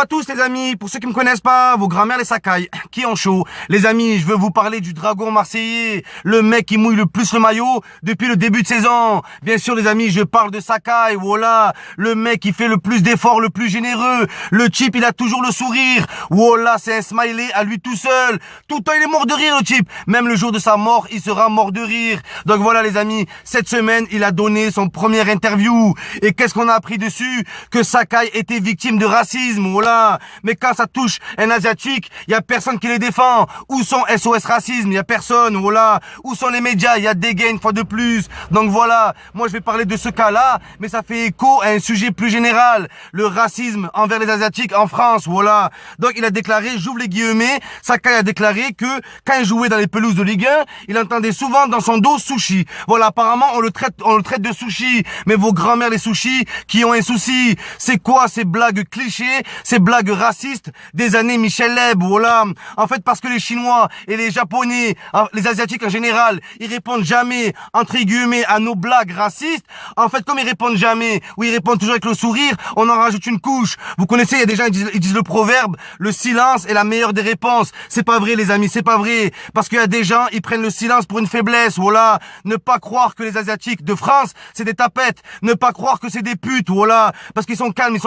À tous les amis, pour ceux qui me connaissent pas, vos grands-mères les Sakai, qui ont chaud. Les amis, je veux vous parler du dragon marseillais, le mec qui mouille le plus le maillot depuis le début de saison. Bien sûr les amis, je parle de Sakai, voilà, le mec qui fait le plus d'efforts, le plus généreux. Le type, il a toujours le sourire. Voilà, c'est un smiley à lui tout seul. Tout le temps, il est mort de rire le type. Même le jour de sa mort, il sera mort de rire. Donc voilà les amis, cette semaine, il a donné son première interview. Et qu'est-ce qu'on a appris dessus? Que Sakai était victime de racisme, voilà. Mais quand ça touche un asiatique, il y a personne qui les défend. Où sont SOS racisme? Il y a personne, voilà. Où sont les médias? Il y a des gains une fois de plus. Donc voilà, moi je vais parler de ce cas-là, mais ça fait écho à un sujet plus général, le racisme envers les asiatiques en France, voilà. Donc il a déclaré, j'ouvre les guillemets, Sakai a déclaré que quand il jouait dans les pelouses de Ligue 1, il entendait souvent dans son dos sushi. Voilà, apparemment on le traite de sushi, mais vos grands-mères les sushis qui ont un souci, c'est quoi ces blagues clichés, ces blagues racistes des années Michel Leb, voilà. En fait, parce que les Chinois et les Japonais, les Asiatiques en général, ils répondent jamais, entre guillemets, à nos blagues racistes. En fait, comme ils répondent jamais, ou ils répondent toujours avec le sourire, on en rajoute une couche. Vous connaissez, il y a des gens, ils disent le proverbe, le silence est la meilleure des réponses. C'est pas vrai, les amis, c'est pas vrai. Parce qu'il y a des gens, ils prennent le silence pour une faiblesse, voilà. Ne pas croire que les Asiatiques de France, c'est des tapettes. Ne pas croire que c'est des putes, voilà. Parce qu'ils sont calmes,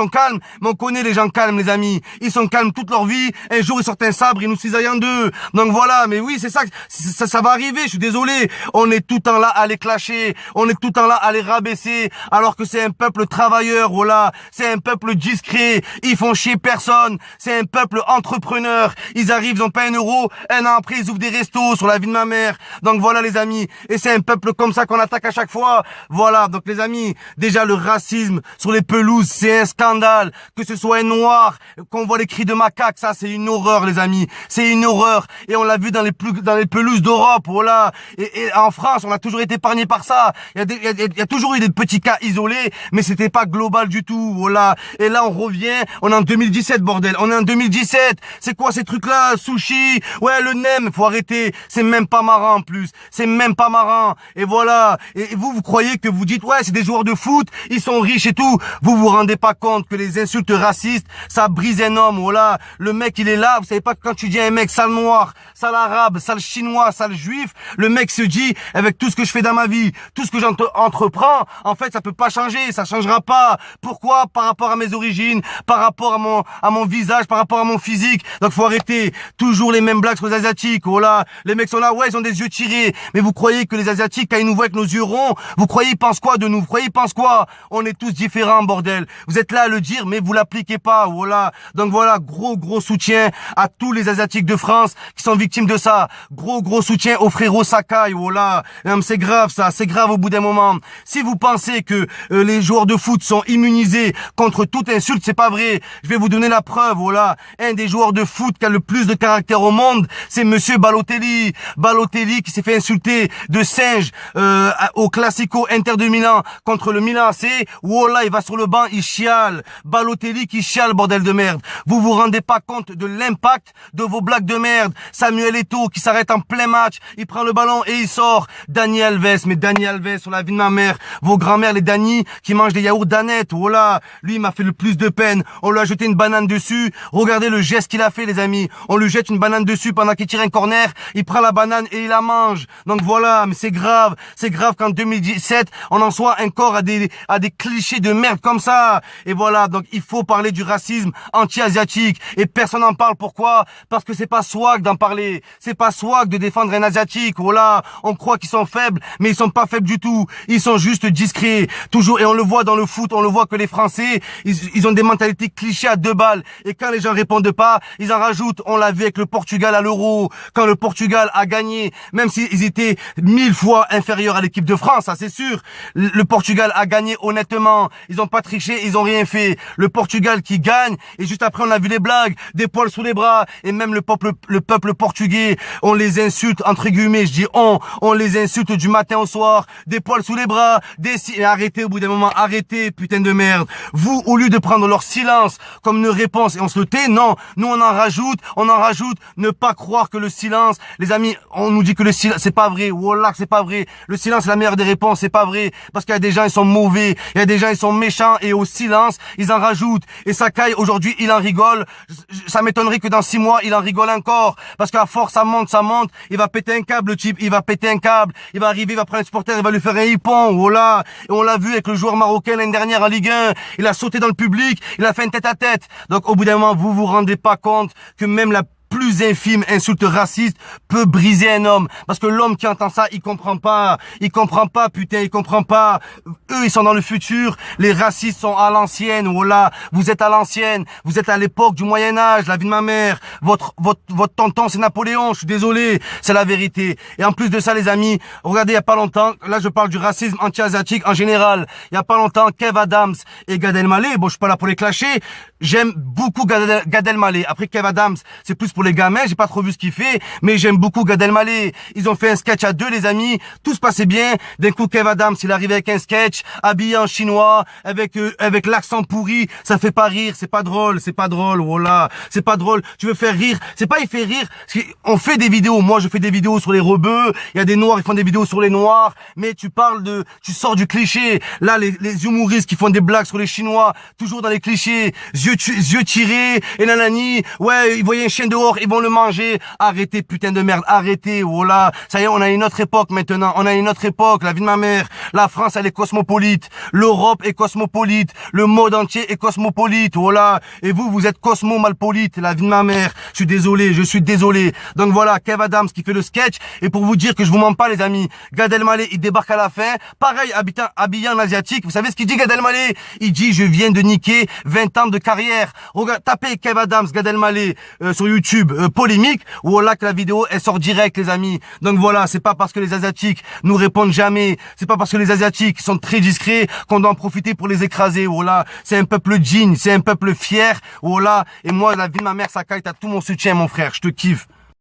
mais on connaît les gens calmes, les amis. Ils sont calmes toute leur vie. Un jour, ils sortent un sabre, ils nous cisaillent en deux. Donc voilà, mais oui, c'est ça va arriver, je suis désolé. On est tout le temps là à les clasher. On est tout le temps là à les rabaisser. Alors que c'est un peuple travailleur, voilà. C'est un peuple discret. Ils font chier personne. C'est un peuple entrepreneur. Ils arrivent, ils ont pas un euro. Un an après, ils ouvrent des restos sur la vie de ma mère. Donc voilà, les amis. Et c'est un peuple comme ça qu'on attaque à chaque fois. Voilà. Donc les amis, déjà le racisme sur les pelouses, c'est un scandale. Que ce soit un noir, qu'on voit les cris de macaque, ça c'est une horreur les amis, c'est une horreur. Et on l'a vu dans les pelouses d'Europe, voilà. Et en France, on a toujours été épargné par ça. Il y a toujours eu des petits cas isolés, mais c'était pas global du tout, voilà. Et là on revient, on est en 2017 bordel, on est en 2017. C'est quoi ces trucs là, sushi, ouais le nem, faut arrêter. C'est même pas marrant en plus, c'est même pas marrant. Et voilà. Et vous croyez que vous dites ouais c'est des joueurs de foot, ils sont riches et tout. Vous rendez pas compte que les insultes racistes, ça brise un homme, voilà. Le mec, il est là, vous savez pas que quand tu dis à un mec sale noir, sale arabe, sale chinois, sale juif, le mec se dit, avec tout ce que je fais dans ma vie, tout ce que j'entreprends, en fait, ça peut pas changer, ça changera pas. Pourquoi? Par rapport à mes origines, par rapport à mon visage, par rapport à mon physique. Donc, faut arrêter. Toujours les mêmes blagues sur les Asiatiques, voilà. Les mecs sont là, ouais, ils ont des yeux tirés. Mais vous croyez que les Asiatiques, quand ils nous voient avec nos yeux ronds, vous croyez ils pensent quoi de nous? Vous croyez ils pensent quoi? On est tous différents, bordel. Vous êtes là à le dire, mais vous l'appliquez pas, voilà. Donc voilà, gros soutien à tous les Asiatiques de France qui sont victimes de ça. Gros soutien aux frérots Sakai, voilà. C'est grave ça, c'est grave au bout d'un moment. Si vous pensez que les joueurs de foot sont immunisés contre toute insulte, c'est pas vrai. Je vais vous donner la preuve, voilà. Un des joueurs de foot qui a le plus de caractère au monde, c'est monsieur Balotelli. Balotelli qui s'est fait insulter de singe au Classico Inter de Milan contre le Milan AC. Voilà, il va sur le banc, il chiale. Balotelli qui chiale, bordel de merde. Vous vous rendez pas compte de l'impact de vos blagues de merde. Samuel Eto'o qui s'arrête en plein match, il prend le ballon et il sort. Dani Alves, mais Dani Alves sur la vie de ma mère. Vos grands-mères, les Dani, qui mangent des yaourts d'Annette, voilà. Lui, il m'a fait le plus de peine. On lui a jeté une banane dessus. Regardez le geste qu'il a fait, les amis. On lui jette une banane dessus pendant qu'il tire un corner. Il prend la banane et il la mange. Donc voilà, mais c'est grave. C'est grave qu'en 2017, on en soit encore à des clichés de merde comme ça. Et voilà, donc il faut parler du racisme anti-asiatique. Et personne n'en parle. Pourquoi? Parce que c'est pas swag d'en parler. C'est pas swag de défendre un asiatique. Voilà. On croit qu'ils sont faibles, mais ils sont pas faibles du tout. Ils sont juste discrets. Toujours. Et on le voit dans le foot, on le voit que les Français, ils ont des mentalités clichés à 2 balles. Et quand les gens répondent pas, ils en rajoutent. On l'a vu avec le Portugal à l'Euro. Quand le Portugal a gagné, même s'ils étaient 1000 fois inférieurs à l'équipe de France, ça c'est sûr. Le Portugal a gagné honnêtement. Ils ont pas triché, ils ont rien fait. Le Portugal qui gagne, et juste après on a vu les blagues, des poils sous les bras, et même le peuple portugais, on les insulte, entre guillemets, je dis on les insulte du matin au soir, des poils sous les bras, arrêtez au bout d'un moment, arrêtez, putain de merde. Vous, au lieu de prendre leur silence comme une réponse et on se le tait, non, nous on en rajoute, ne pas croire que le silence, les amis, on nous dit que le silence, c'est pas vrai, wallah, c'est pas vrai, le silence c'est la meilleure des réponses, c'est pas vrai, parce qu'il y a des gens, ils sont mauvais, il y a des gens, ils sont méchants, et au silence, ils en rajoutent, et Sakai, aujourd'hui, il en rigole. Ça m'étonnerait que dans 6 mois, il en rigole encore. Parce qu'à force, ça monte. Il va péter un câble, le type. Il va péter un câble. Il va arriver, il va prendre un supporter, il va lui faire un hippon. Voilà. Et on l'a vu avec le joueur marocain l'année dernière en Ligue 1. Il a sauté dans le public. Il a fait une tête à tête. Donc, au bout d'un moment, vous vous rendez pas compte que même la plus infime insulte raciste peut briser un homme. Parce que l'homme qui entend ça, il comprend pas. Il comprend pas, putain, il comprend pas. Eux, ils sont dans le futur. Les racistes sont à l'ancienne. Voilà. Vous êtes à l'ancienne. Vous êtes à l'époque du Moyen-Âge, la vie de ma mère. Votre tonton, c'est Napoléon. Je suis désolé. C'est la vérité. Et en plus de ça, les amis, regardez, il y a pas longtemps, là, je parle du racisme anti-asiatique en général. Il y a pas longtemps, Kev Adams et Gad Elmaleh. Bon, je suis pas là pour les clasher. J'aime beaucoup Gad Elmaleh. Après Kev Adams, c'est plus pour les gamins, j'ai pas trop vu ce qu'il fait, mais j'aime beaucoup Gad Elmaleh. Ils ont fait un sketch à deux, les amis, tout se passait bien. D'un coup, Kev Adams, il arrive avec un sketch, habillé en chinois, avec l'accent pourri, ça fait pas rire, c'est pas drôle, voilà, c'est pas drôle. Tu veux faire rire, c'est pas il fait rire, on fait des vidéos, moi je fais des vidéos sur les rebeux, il y a des noirs, ils font des vidéos sur les noirs, mais tu sors du cliché. Là, les humoristes qui font des blagues sur les chinois, toujours dans les clichés, yeux tirés, et nanani, ouais, ils voyaient un chien dehors, ils vont le manger. Arrêtez, putain de merde, arrêtez, voilà. Ça y est, on a une autre époque maintenant, on a une autre époque, la vie de ma mère. La France, elle est cosmopolite, l'Europe est cosmopolite, le monde entier est cosmopolite, voilà. Et vous êtes cosmo-malpolite, la vie de ma mère. Je suis désolé. Donc voilà, Kev Adams qui fait le sketch, et pour vous dire que je vous mens pas, les amis, Gad Elmaleh, il débarque à la fin, pareil, habillé en asiatique. Vous savez ce qu'il dit, Gad Elmaleh? Il dit, je viens de niquer 20 ans de carrière. Regarde, tapez Kev Adams, Gad Elmaleh sur YouTube, polémique, voilà que la vidéo elle sort direct, les amis. Donc voilà, c'est pas parce que les asiatiques nous répondent jamais, c'est pas parce que les asiatiques sont très discrets qu'on doit en profiter pour les écraser. Voilà, c'est un peuple digne, c'est un peuple fier. Voilà, et moi, la vie de ma mère, Sakai, t'as tout mon soutien, mon frère, je te kiffe.